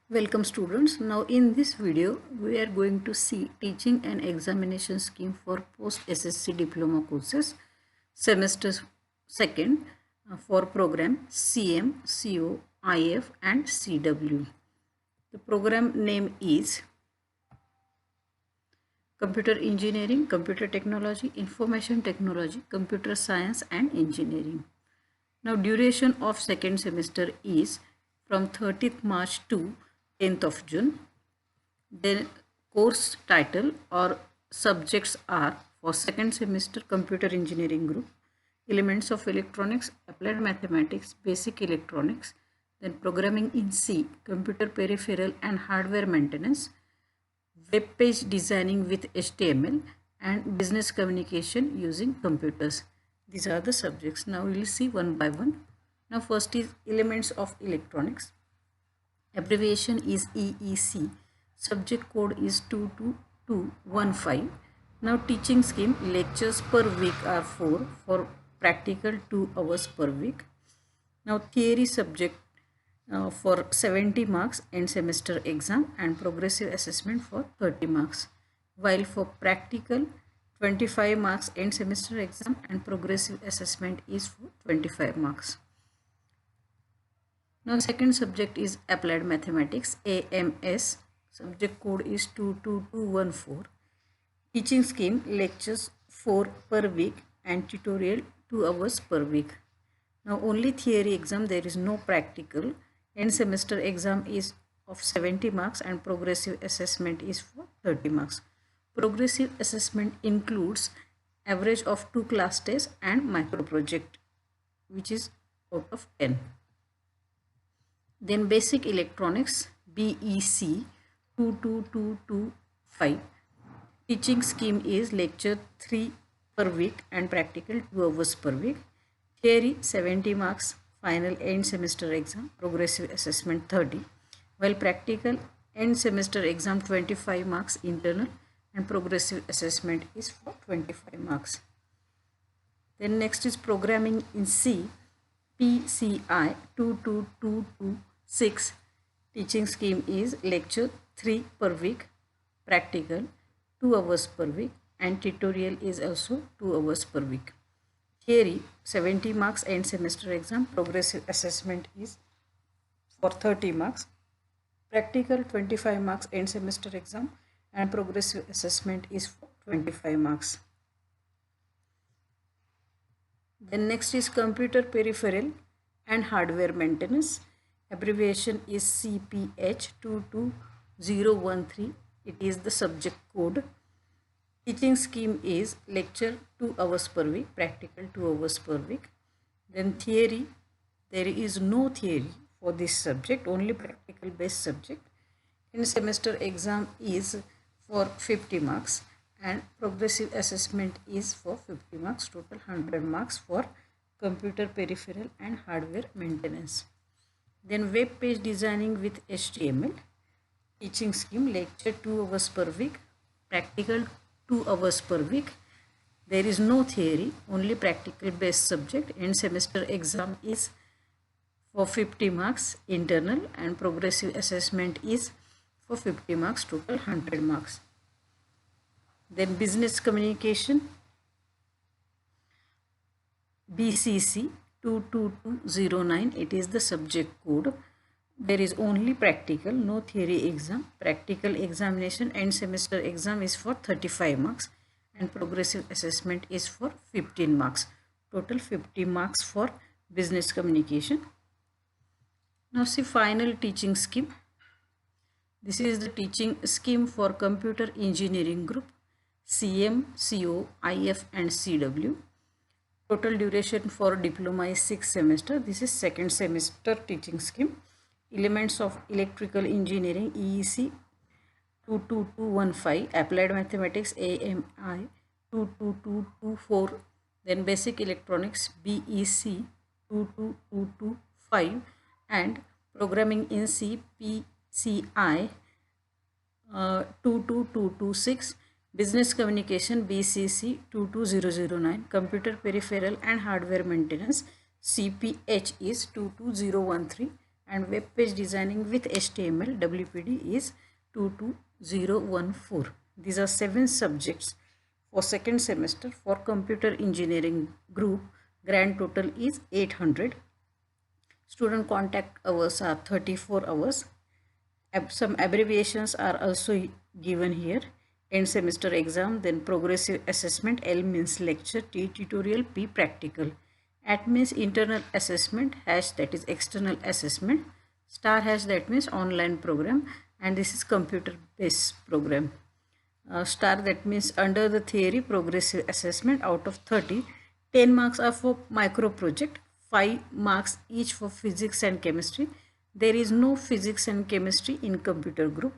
Welcome students. Now in this video we are going to see teaching and examination scheme for post SSC diploma courses semester 2nd for program CM, CO, IF and CW. The program name is Computer Engineering, Computer Technology, Information Technology, Computer Science and Engineering. Now duration of second semester is from 30th March to 10th of June. Then course title or subjects are for second semester Computer Engineering group, Elements of Electronics, Applied Mathematics, Basic Electronics, then Programming in C, Computer Peripheral and Hardware Maintenance, Web Page Designing with HTML and Business Communication using Computers. These are the subjects. Now we will see one by one. Now first is Elements of Electronics. Abbreviation is EEC. Subject code is 22215. Now teaching scheme, lectures per week are 4, for practical 2 hours per week. Now theory subject for 70 marks end semester exam and progressive assessment for 30 marks. While for practical 25 marks end semester exam and progressive assessment is for 25 marks. Now second subject is Applied Mathematics AMS. Subject code is 22214. Teaching scheme, lectures 4 per week and tutorial 2 hours per week. Now only theory exam, there is no practical. End semester exam is of 70 marks and progressive assessment is for 30 marks. Progressive assessment includes average of 2 class tests and micro project, which is out of 10. Then Basic Electronics BEC 22225. Teaching scheme is lecture 3 per week and practical 2 hours per week. Theory 70 marks, final end semester exam, progressive assessment 30. While practical end semester exam 25 marks internal and progressive assessment is for 25 marks. Then next is Programming in C PCI 22226. Teaching scheme is lecture 3 per week, practical 2 hours per week and tutorial is also 2 hours per week. Theory 70 marks end semester exam, progressive assessment is for 30 marks, practical 25 marks end semester exam and progressive assessment is for 25 marks. Then next is Computer Peripheral and Hardware Maintenance. Abbreviation is CPH 22013. It is the subject code. Teaching scheme is lecture 2 hours per week, practical 2 hours per week. Then theory, there is no theory for this subject, only practical based subject. End semester exam is for 50 marks and progressive assessment is for 50 marks, total 100 marks for computer peripheral and hardware maintenance. Then Web Page Designing with HTML. Teaching scheme, lecture 2 hours per week, practical 2 hours per week. There is no theory, only practical based subject. End semester exam is for 50 marks internal and progressive assessment is for 50 marks, total 100 marks. Then Business Communication BCC 22209. It is the subject code. There is only practical, no theory exam. Practical examination end semester exam is for 35 marks and progressive assessment is for 15 marks. Total 50 marks for business communication. Now see final teaching scheme. This is the teaching scheme for computer engineering group CM, CO, IF and CW. Total duration for diploma is 6 semester. This is second semester teaching scheme. Elements of Electrical Engineering EEC 22215, Applied Mathematics AMI 22224, then Basic Electronics BEC 22225 and Programming in C PCI 22226, Business Communication BCC 22009, Computer Peripheral and Hardware Maintenance CPH is 22013. and web page designing with HTML WPD is 22014. These are 7 subjects for second semester. For computer engineering group, grand total is 800. Student contact hours are 34 hours. Some abbreviations are also given here. End semester exam, then progressive assessment. L means lecture, T tutorial, P practical. At means internal assessment, hash that is external assessment, star hash that means online program, and this is computer based program. Star that means under the theory progressive assessment. Out of 30, 10 marks are for micro project, 5 marks each for physics and chemistry. There is no physics and chemistry in computer group.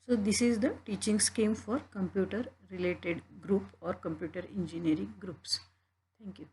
So this is the teaching scheme for computer related group or computer engineering groups. Thank you.